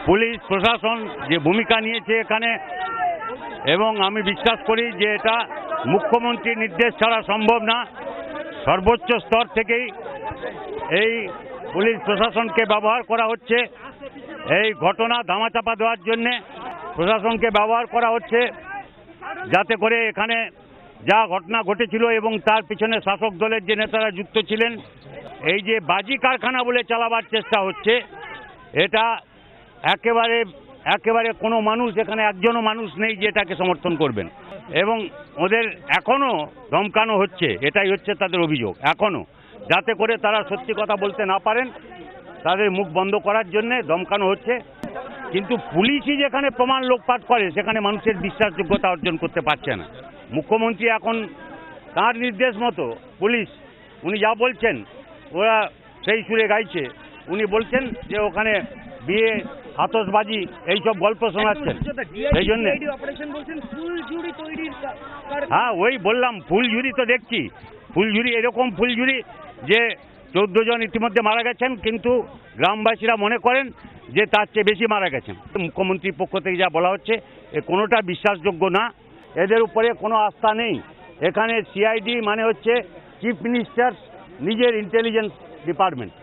Police প্রশাসন যে ভূমিকা নিয়েছে এখানে, এবং আমি বিশ্বাস করি যে এটা মুখ্যমন্ত্রীর নির্দেশ ছাড়া সম্ভব না। সর্বোচ্চ স্তর থেকেই এই পুলিশ প্রশাসনকে ব্যবহার করা হচ্ছে। এই ঘটনা ধামাচাপা দেওয়ার জন্যে প্রশাসনকে ব্যবহার করা হচ্ছে, যাতে করে এখানে যা ঘটনা ঘটেছিল এবং তার পিছনে শাসক দলের যে নেতারা যুক্ত ছিলেন, এই যে বাজি কারখানা বলে চালাবার চেষ্টা হচ্ছে, এটা একেবারে কোনো মানুষ, এখানে একজনও মানুষ নেই যে এটাকে সমর্থন করবেন। এবং ওদের এখনো ধমকানো হচ্ছে, এটাই হচ্ছে তাদের অভিযোগ এখনো, যাতে করে তারা সত্যি কথা বলতে না পারেন, তাদের মুখ বন্ধ করার জন্যে ধমকানো হচ্ছে। কিন্তু পুলিশই যেখানে প্রমাণ লোকপাট করে, সেখানে মানুষের বিশ্বাসযোগ্যতা অর্জন করতে পারছে না। মুখ্যমন্ত্রী এখন তার নির্দেশ মতো পুলিশ, উনি যা বলছেন ওরা সেই সুরে গাইছে। উনি বলছেন যে ওখানে বিয়ে, আতশবাজি এইসব গল্প শোনাচ্ছেন। সেই জন্য হ্যাঁ, ওই বললাম ফুলঝুরি তো দেখছি, ফুলঝুরি এরকম ফুলঝুরি যে 14 জন ইতিমধ্যে মারা গেছেন, কিন্তু গ্রামবাসীরা মনে করেন যে তার চেয়ে বেশি মারা গেছেন। মুখ্যমন্ত্রীর পক্ষ থেকে যা বলা হচ্ছে এ কোনোটা বিশ্বাসযোগ্য না, এদের উপরে কোনো আস্থা নেই। এখানে সিআইডি মানে হচ্ছে চিফ মিনিস্টার নিজের ইন্টেলিজেন্স ডিপার্টমেন্ট।